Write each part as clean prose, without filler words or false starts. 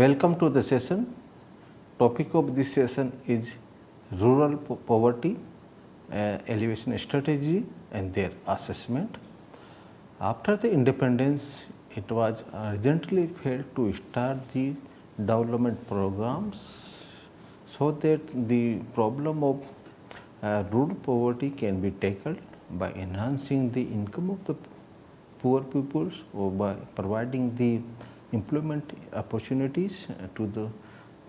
Welcome to the session. Topic of this session is rural poverty, alleviation strategy and their assessment. After the independence, it was urgently felt to start the development programs so that the problem of rural poverty can be tackled by enhancing the income of the poor peoples or by providing the employment opportunities to the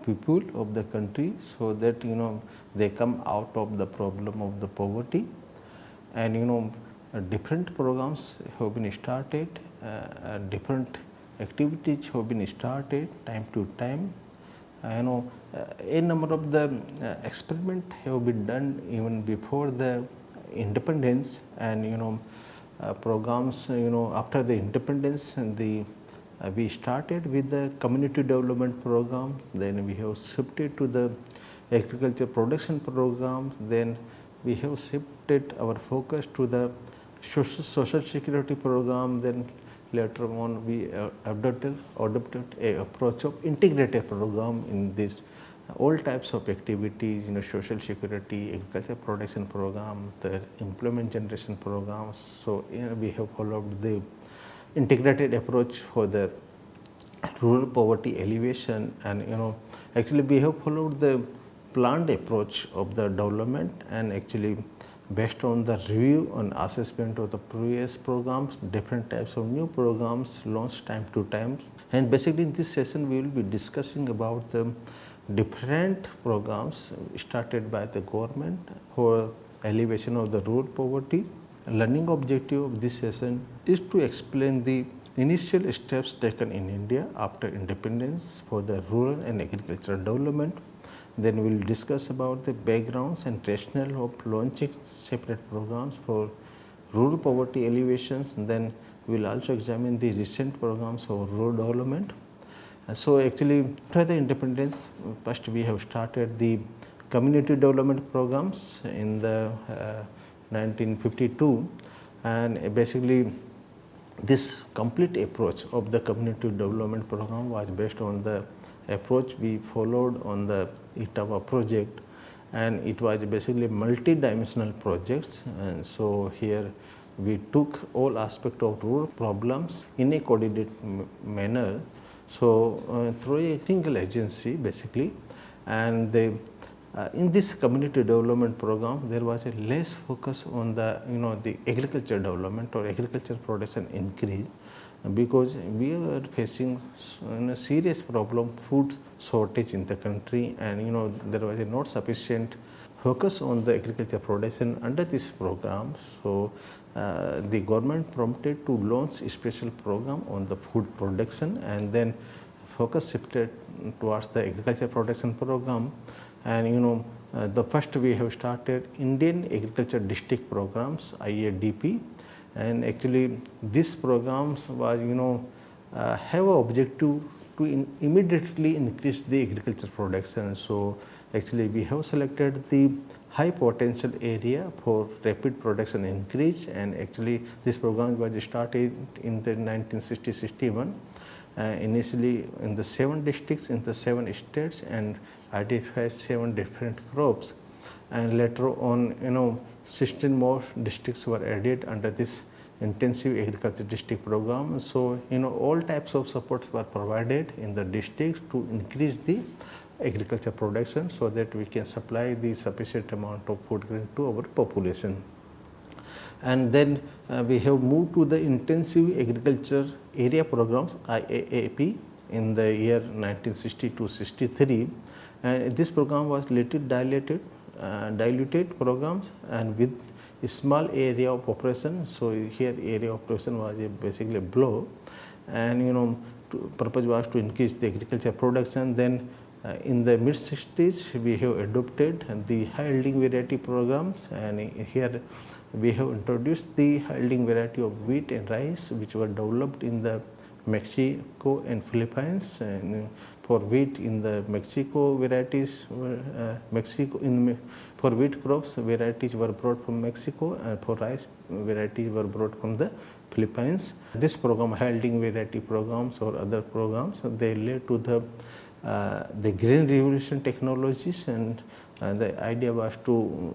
people of the country, so that they come out of the problem of the poverty. And different programs have been started, different activities have been started time to time. A number of the experiment have been done even before the independence, and programs after the independence, we started with the community development program, then we have shifted to the agriculture production program, then we have shifted our focus to the social security program, then later on we adopted a approach of integrated program in this all types of activities, social security, agriculture production program, the employment generation programs. So we have followed the integrated approach for the rural poverty alleviation, and actually we have followed the planned approach of the development, and actually based on the review and assessment of the previous programs, different types of new programs launched time to time. And basically in this session we will be discussing about the different programs started by the government for alleviation of the rural poverty. Learning objective of this session is to explain the initial steps taken in India after independence for the rural and agricultural development. Then we will discuss about the backgrounds and rationale of launching separate programs for rural poverty alleviations. Then we will also examine the recent programs for rural development. So actually after the independence, first we have started the community development programs in the 1952, and basically this complete approach of the community development program was based on the approach we followed on the ITAVA project, and it was basically multi-dimensional projects. And so here we took all aspects of rural problems in a coordinated manner, so through a single agency basically. And in this community development program there was a less focus on the the agriculture development or agriculture production increase, because we were facing a serious problem, food shortage in the country, and there was a not sufficient focus on the agriculture production under this program. So the government prompted to launch a special program on the food production, and then focus shifted towards the agriculture production program. And the first we have started Indian Agriculture District Programs, IADP, and actually these programs was have an objective to immediately increase the agriculture production. So actually we have selected the high potential area for rapid production increase, and actually this program was started in the 1960-61 initially in the 7 districts in the 7 states, and identified 7 different crops, and later on 16 more districts were added under this intensive agriculture district program. So all types of supports were provided in the districts to increase the agriculture production, so that we can supply the sufficient amount of food grain to our population. And then we have moved to the intensive agriculture area programs, IAAP, in the year 1960-63, and this program was little diluted programs and with a small area of operation. So here area of operation was basically below, and purpose was to increase the agriculture production. Then in the mid 60s we have adopted the high yielding variety programs, and here we have introduced the high yielding variety of wheat and rice, which were developed in the Mexico and Philippines, and for wheat in the Mexico varieties, for wheat crops varieties were brought from Mexico, and for rice varieties were brought from the Philippines. This program, yielding variety programs or other programs, they led to the green revolution technologies, and the idea was to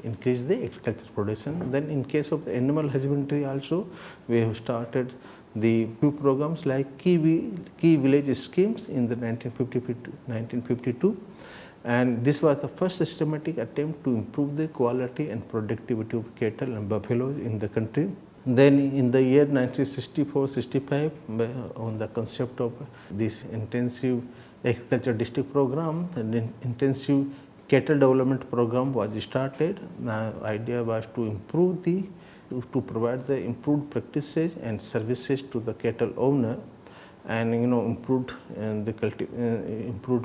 increase the agriculture production. Then in case of animal husbandry also, we have started the few programs like key village schemes in the 1952, and this was the first systematic attempt to improve the quality and productivity of cattle and buffaloes in the country. Then in the year 1964-65, on the concept of this intensive agriculture district program, the intensive cattle development program was started. The idea was to provide the improved practices and services to the cattle owner, and improved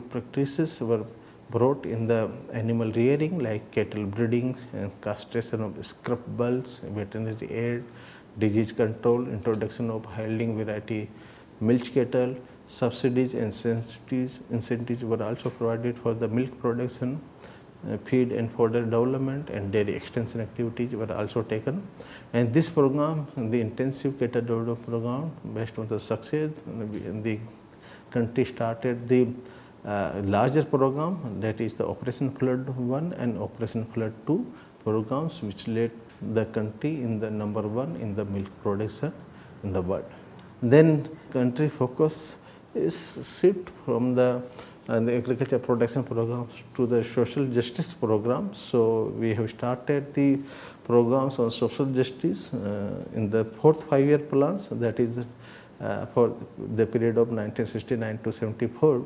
practices were brought in the animal rearing, like cattle breeding and castration of scrub bulls, veterinary aid, disease control, introduction of yielding variety milch cattle, subsidies and incentives were also provided for the milk production, feed and fodder development, and dairy extension activities were also taken. And this program, the intensive cattle development program, based on the success, the country started the larger program, that is the Operation Flood 1 and Operation Flood 2 programs, which led the country in the number 1 in the milk production in the world. Then country focus is shift from the agriculture production programs to the social justice programs. So we have started the programs on social justice in the 4th 5-year plans, that is for the period of 1969 to 74.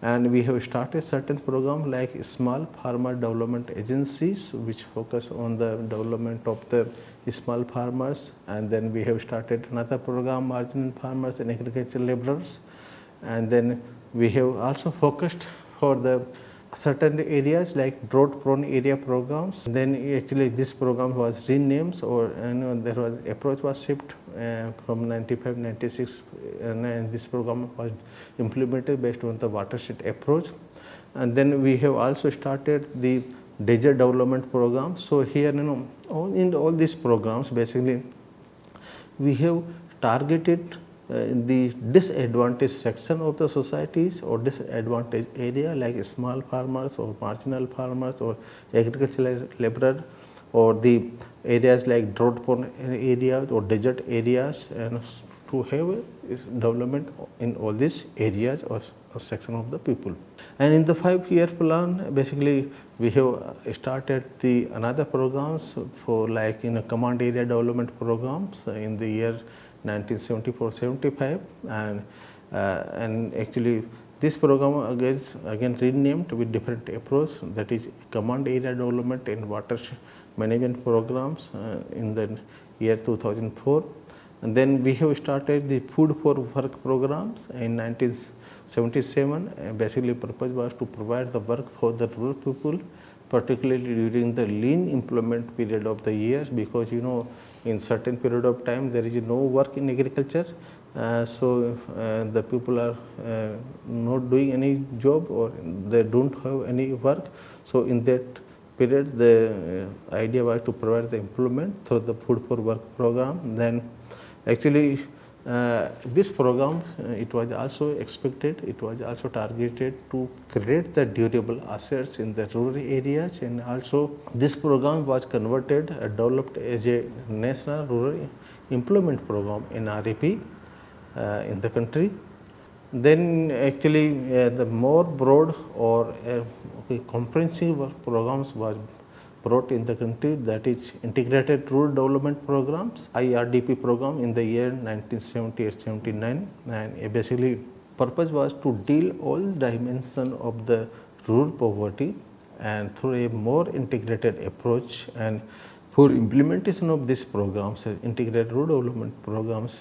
And we have started certain programs like small farmer development agencies, which focus on the development of the small farmers. And then we have started another program, marginal farmers and agricultural laborers. And then we have also focused for the certain areas like drought prone area programs. Then actually this program was renamed, or there was approach was shift from 95-96, and this program was implemented based on the watershed approach. And then we have also started the desert development program. So here in all these programs, basically we have targeted the disadvantaged section of the societies or disadvantaged area, like small farmers or marginal farmers or agricultural laborer, or the areas like drought prone areas or desert areas, and to have development in all these areas or section of the people. And in the 5-year plan, basically we have started the another programs for like command area development programs in the year 1974-75, and actually this program again renamed with different approach, that is command area development and water management programs in the year 2004. And then we have started the food for work programs in 1977. Basically purpose was to provide the work for the rural people, particularly during the lean employment period of the year, because in certain period of time there is no work in agriculture, so the people are not doing any job or they don't have any work. So in that period the idea was to provide the employment through the food for work program. Then actually this program, it was also targeted to create the durable assets in the rural areas, and also this program was developed as a national rural employment program, NREP, in the country. Then actually the more broad or comprehensive programs was brought in the country, that is integrated rural development programs, IRDP program in the year 1978-79, and basically purpose was to deal all dimension of the rural poverty and through a more integrated approach. And for implementation of these programs, integrated rural development programs,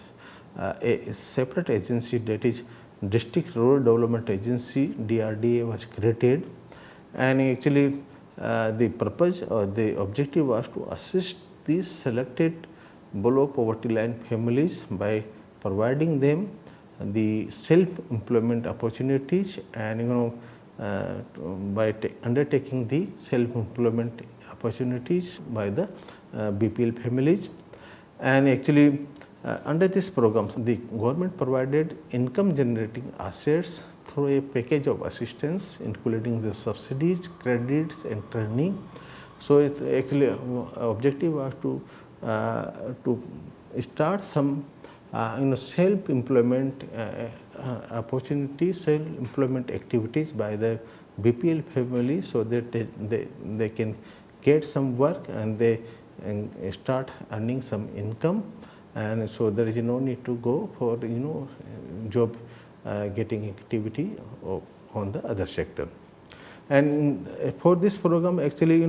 a separate agency, that is District Rural Development Agency, DRDA, was created. And actually the purpose or the objective was to assist these selected below poverty line families by providing them the self-employment opportunities, and by undertaking the self-employment opportunities by the BPL families. And actually under this program, the government provided income generating assets through a package of assistance including the subsidies, credits and training. So it actually objective was to start some self-employment opportunities, self-employment activities by the BPL family, so that they can get some work and they start earning some income, and so there is no need to go for job getting activity on the other sector. And for this program, actually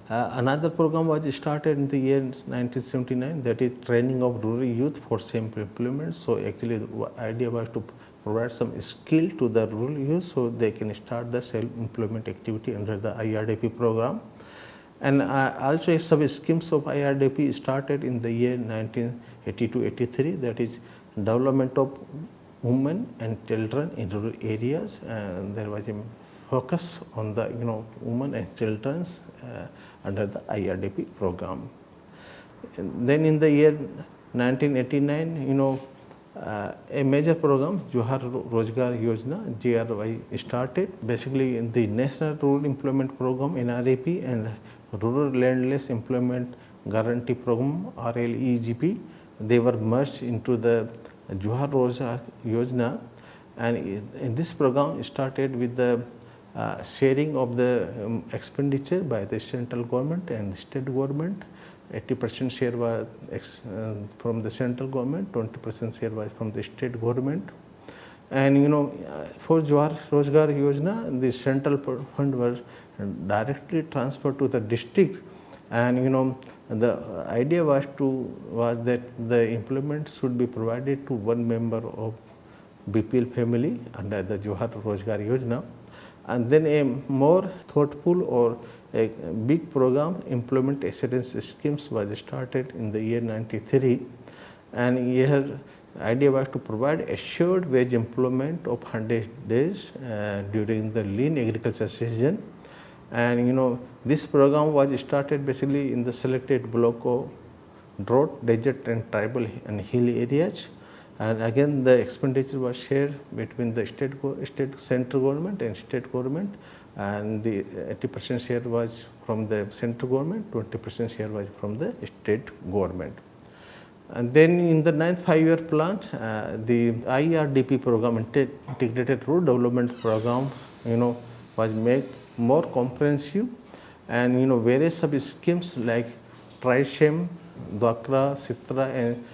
another program was started in the year 1979, that is training of rural youth for self-employment. So actually the idea was to provide some skill to the rural youth so they can start the self-employment activity under the IRDP program. And also some schemes of IRDP started in the year 1982-83, that is development of women and children in rural areas, and there was a focus on the women and children under the IRDP program. And then in the year 1989, a major program, Johar Rozgar Yojana (JRY) started. Basically, in the National Rural Employment Program (NREP) and Rural Landless Employment Guarantee Program (RLEGP), they were merged into the Johar Rozgar Yojana, and in this program started with the sharing of the expenditure by the central government and the state government. 80% share was from the central government, 20% share was from the state government. And for Johar Rozgar Yojana, the central fund was directly transferred to the districts, and the idea was that the employment should be provided to one member of BPL family under the Johar Rozgar Yojana. And then a more thoughtful or a big program, employment assurance schemes, was started in the year 93, and here idea was to provide assured wage employment of 100 days during the lean agriculture season. And this program was started basically in the selected block of drought, desert and tribal and hill areas. And again the expenditure was shared between the state central government and state government, and the 80% share was from the central government, 20% share was from the state government. And then in the 9th 5-year plan, the IRDP program, Integrated Rural Development Program, was made more comprehensive, and various sub schemes like Trishem, Dwakra, Sitra and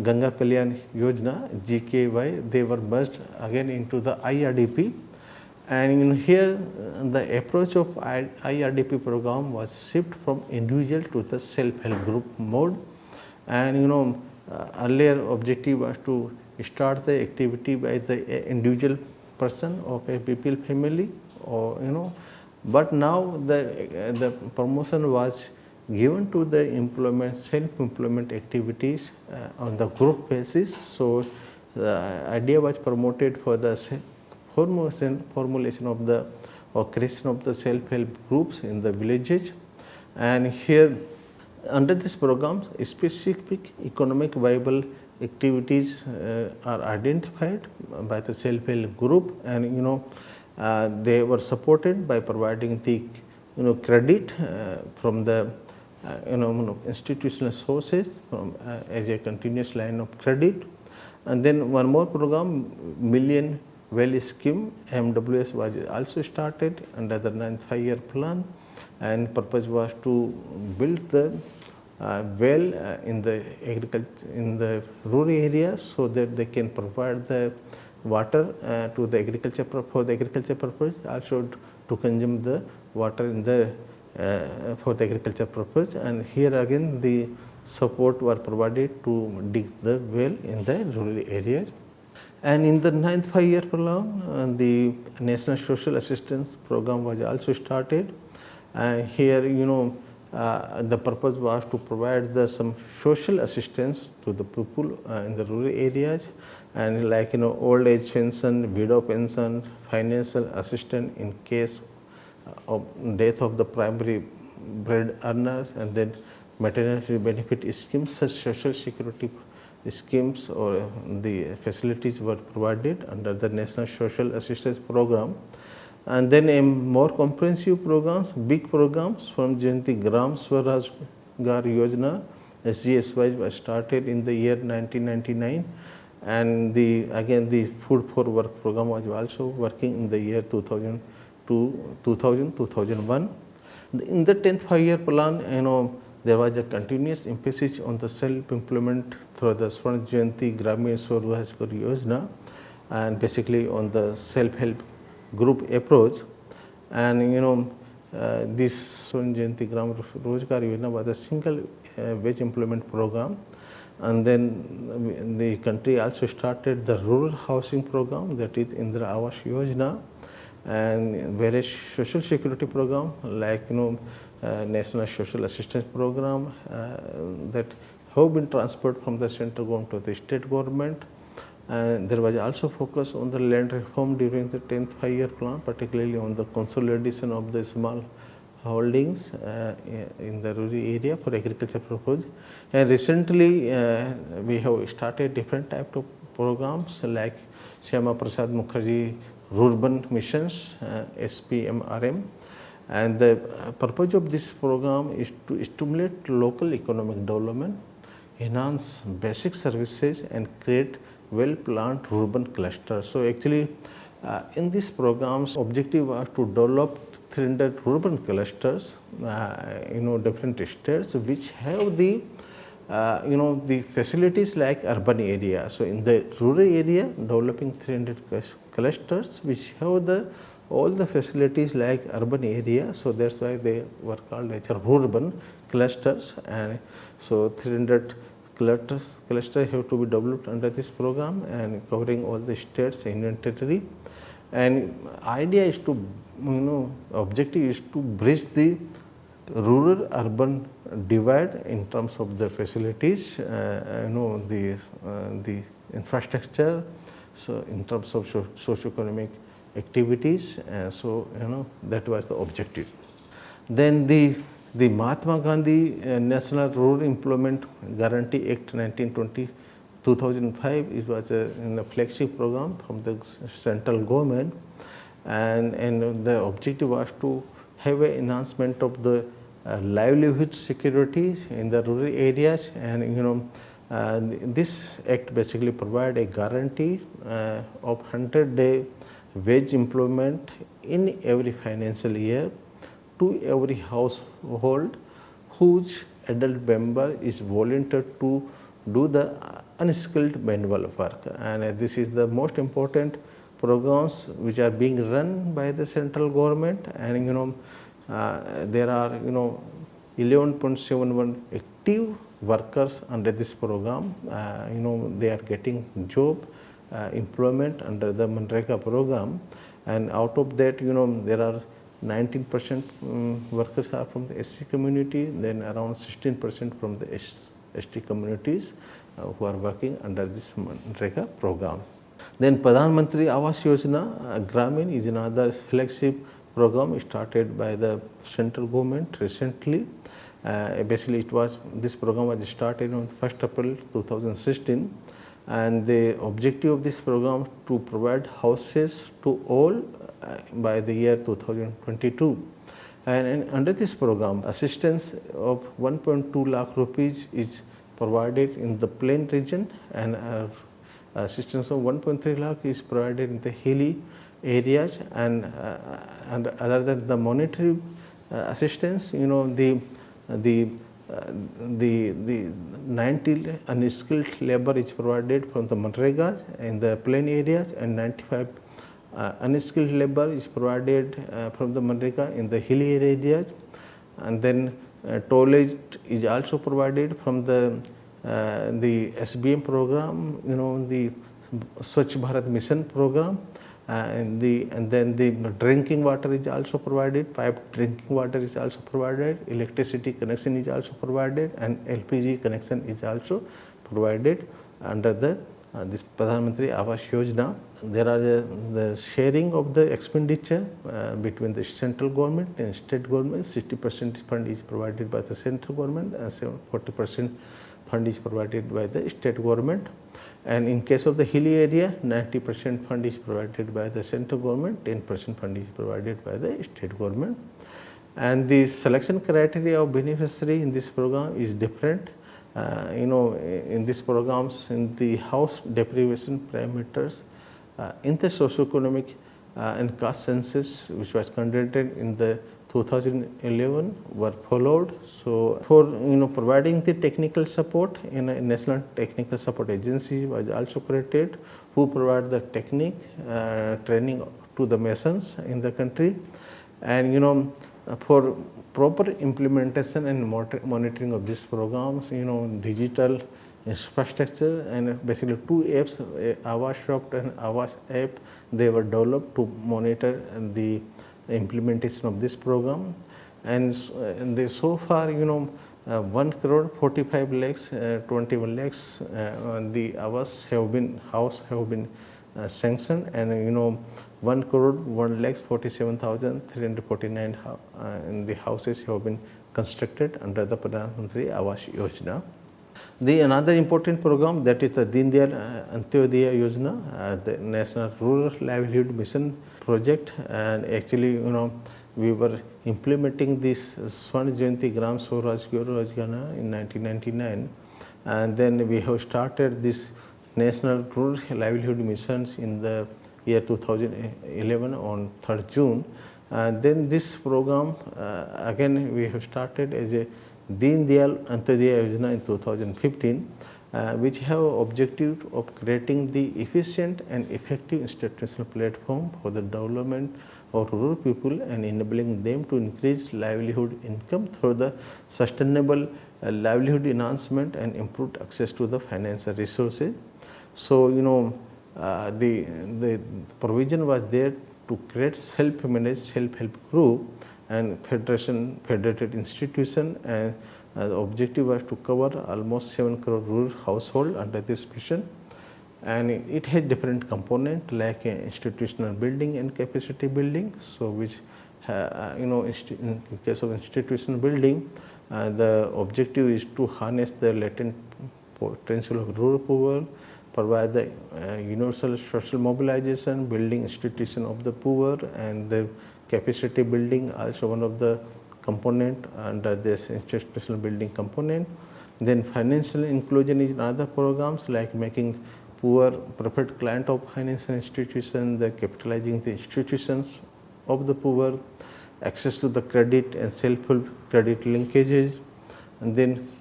Ganga Kalyan Yojana (GKY), they were merged again into the IRDP. And here the approach of IRDP program was shift from individual to the self-help group mode. And earlier objective was to start the activity by the individual person of a BPL family, or but now the promotion was given to the self-employment activities on the group basis. So the idea was promoted for the formulation of the creation of the self-help groups in the villages. And here under this program, specific economic viable activities are identified by the self-help group, and they were supported by providing the credit from the institutional sources as a continuous line of credit. And then one more program, Million Well Scheme (MWS), was also started under the 9th 5-year plan, and purpose was to build the well in the agriculture in the rural areas, so that they can provide the water to the agriculture for the agriculture purpose, also to consume the water in the for the agriculture purpose. And here again the support were provided to dig the well in the rural areas. And in the 9th 5-year plan, the National Social Assistance Program was also started. Here the purpose was to provide some social assistance to the people in the rural areas, and like old age pension, widow pension, financial assistance in case of death of the primary bread earners, and then maternity benefit schemes. Such social security schemes or the facilities were provided under the National Social Assistance Program. And then a more comprehensive programs, big programs from Jayanti Gram Swarajgar Yojana, SGSY, was started in the year 1999, and again the Food for Work program was also working in the year 2001. In the 10th 5-year plan, there was a continuous emphasis on the self-employment through the Swarna Jayanti Gramin Swarajgar Yojana, and basically on the self-help group approach. And this Swarna Jayanti Gram Rozgar Yojana was a single wage employment program. And then the country also started the rural housing program, that is Indra Awas Yojana, and various social security program like National Social Assistance Program that have been transferred from the central government to the state government. And there was also focus on the land reform during the 10th 5-year plan, particularly on the consolidation of the small holdings in the rural area for agriculture purpose. And recently we have started different type of programs like Shyama Prasad Mukherjee Rural Missions, SPMRM. And the purpose of this program is to stimulate local economic development, enhance basic services, and create well-planned urban clusters. So actually in this program's objective was to develop 300 urban clusters different states which have the the facilities like urban area. So in the rural area, developing 300 clusters which have all the facilities like urban area. So that's why they were called as urban clusters. And so 300 clusters have to be developed under this program and covering all the states, Union Territory. And idea is to objective is to bridge the rural urban divide in terms of the facilities, the infrastructure, so in terms of socio-economic activities. So that was the objective. Then the Mahatma Gandhi National Rural Employment Guarantee Act 2005 it was a flagship program from the central government, and the objective was to have an enhancement of the livelihood security in the rural areas. And this act basically provide a guarantee of 100-day wage employment in every financial year to every household whose adult member is volunteered to do the unskilled manual work. And this is the most important programs which are being run by the central government. And there are 11.71 active workers under this program. They are getting job employment under the Manrega program, and out of that there are 19% workers are from the SC community, then around 16% from the ST communities who are working under this Manrega program. Then Pradhan Mantri Awas Yojana Gramin is another flagship program started by the central government recently. Basically this program was started on 1st April 2016, and the objective of this program to provide houses to all by the year 2022. And under this program, assistance of 1.2 lakh rupees is provided in the plain region, and assistance of 1.3 lakh is provided in the hilly areas. And other than the monetary assistance, the 90 unskilled labor is provided from the Manregas in the plain areas, and 95 unskilled labor is provided from the Manrega in the hilly areas. And then tollage is also provided from the SBM program, the Swachh Bharat Mission program. and then the drinking water is also provided, piped drinking water is also provided, electricity connection is also provided, and LPG connection is also provided under the this Pradhan Mantri Awas Yojana. There are the sharing of the expenditure between the central government and state government. 60% fund is provided by the central government and 40% fund is provided by the state government. And in case of the hilly area, 90% fund is provided by the central government, 10% fund is provided by the state government. And the selection criteria of beneficiary in this program is different. In these programs, in the house deprivation parameters, in the socio-economic and caste census, which was conducted in the 2011, were followed. So, for providing the technical support, a National Technical Support Agency was also created, who provide the technique training to the masons in the country, and for proper implementation and monitoring of these programs, digital infrastructure and basically two apps, Awas Soft and Awas app, they were developed to monitor the implementation of this program. And they so far 1 crore 45 lakhs 21 lakhs the Awas house have been sanctioned, and 1 crore 1 lakhs 47,349 the houses have been constructed under the Pradhan Mantri Awas Yojana. The another important program, that is the Deen Dayal Antyodaya Yojana, the National Rural Livelihood Mission project, and actually we were implementing this Swarna Jayanti Gram Swaraj Yojana in 1999, and then we have started this National Rural Livelihood Missions in the year 2011 on 3rd June. And then this program again we have started as a Deen Dayal Antyodaya Yojana in 2015, which have objective of creating the efficient and effective institutional platform for the development of rural people and enabling them to increase livelihood income through the sustainable livelihood enhancement and improved access to the financial resources. So, the provision was there to create self-managed self-help group and federated institution, and the objective was to cover almost 7 crore rural household under this mission. And it has different component like institutional building and capacity building. So, which in case of institutional building, the objective is to harness the latent potential of rural poor, provide the universal social mobilization, building institution of the poor, and the capacity building also one of the component under this institutional building component. Then financial inclusion is another programs like making poor preferred client of financial institution, the capitalizing the institutions of the poor, access to the credit and self-help credit linkages. And then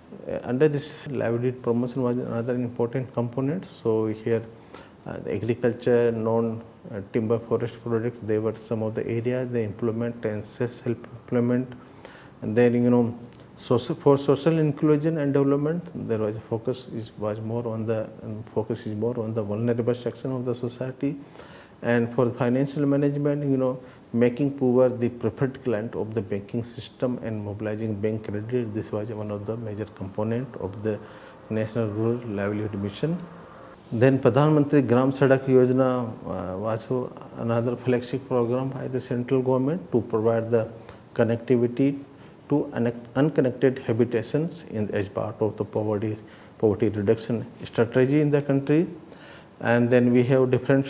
under this livelihood promotion was another important component. So, here the agriculture, non-timber forest products, they were some of the areas they implement and self-employment. And then for social inclusion and development, there was a focus is more on the vulnerable section of the society. And for financial management, making poor the preferred client of the banking system and mobilizing bank credit, this was one of the major component of the National Rural Livelihood Mission. Then Pradhan Mantri Gram Sadak Yojana was another flagship program by the central government to provide the connectivity to unconnected habitations as part of the poverty reduction strategy in the country. And then we have different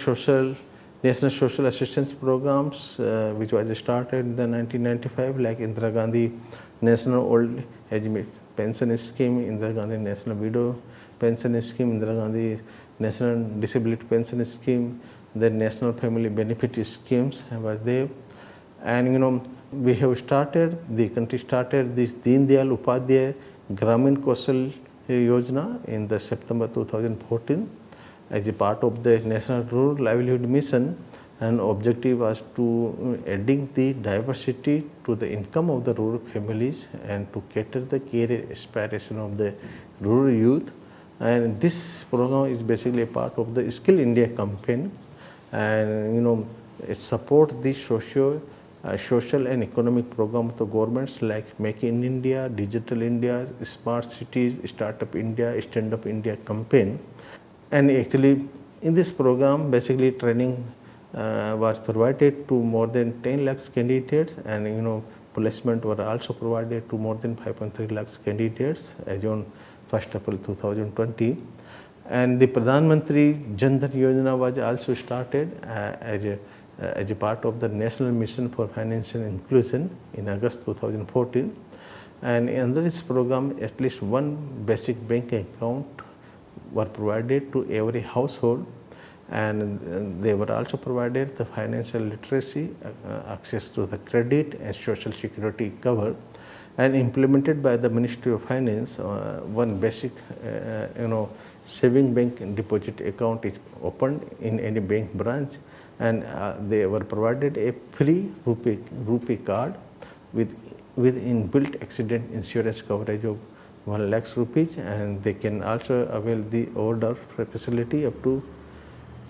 national social assistance programs which was started in the 1995, like Indira Gandhi National Old Age Pension Scheme, Indira Gandhi National Widow Pension Scheme, Indira Gandhi National Disability Pension Scheme, then National Family Benefit Schemes was there. And we have started, the country started this Deen Dayal Upadhyay Gramin Kaushal Yojana in the September 2014 as a part of the National Rural Livelihood Mission, and objective was to adding the diversity to the income of the rural families and to cater the career aspiration of the rural youth. And this program is basically a part of the Skill India campaign. and it support the social and economic program of the governments like Make in India, Digital India, Smart Cities, Startup India, Stand Up India campaign. And actually in this program basically training was provided to more than 10 lakhs candidates, and placement were also provided to more than 5.3 lakhs candidates as on 1st April 2020. And the Pradhan Mantri Jan Dhan Yojana was also started as a part of the National Mission for Financial Inclusion in August 2014. And under this program, at least one basic bank account were provided to every household, and they were also provided the financial literacy, access to the credit and social security cover, and implemented by the Ministry of Finance. One basic saving bank deposit account is opened in any bank branch, and they were provided a free rupee card with inbuilt accident insurance coverage of 1 lakhs rupees, and they can also avail the overdraft facility up to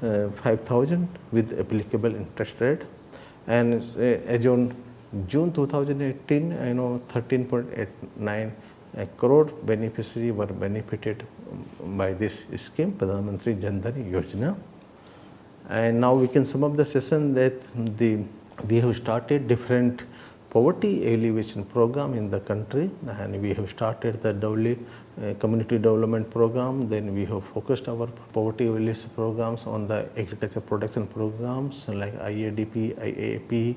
5,000 with applicable interest rate. And as on June 2018, 13.89 crore beneficiaries were benefited by this scheme, Pradhan Mantri Jan Dhan Yojana. And now we can sum up the session that we have started different poverty alleviation program in the country, and we have started the community development program. Then we have focused our poverty alleviation programs on the agriculture production programs like IADP, IAP,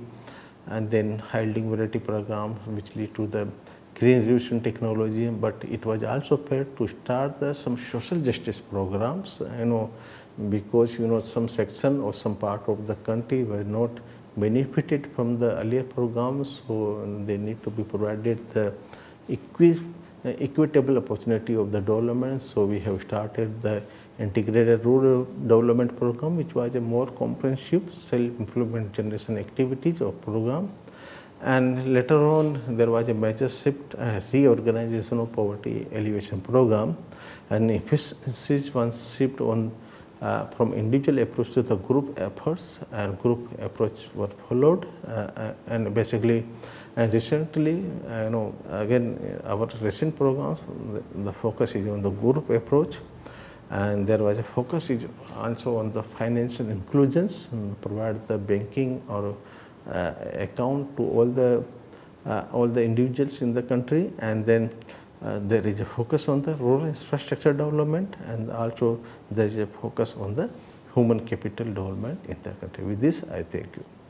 and then high yielding variety programs which lead to the green revolution technology. But it was also paid to start some social justice programs, because some section or some part of the country were not benefited from the earlier programs, so they need to be provided the equitable opportunity of the development. So we have started the integrated rural development program, which was a more comprehensive self-employment generation activities or program. And later on there was a major shift and reorganization of poverty alleviation program, and emphasis was shift on from individual approach to the group efforts, and group approach were followed, and basically and recently again our recent programs, the focus is on the group approach, and there was a focus is also on the financial inclusions, provide the banking or account to all the individuals in the country. And then there is a focus on the rural infrastructure development, and also there is a focus on the human capital development in the country. With this, I thank you.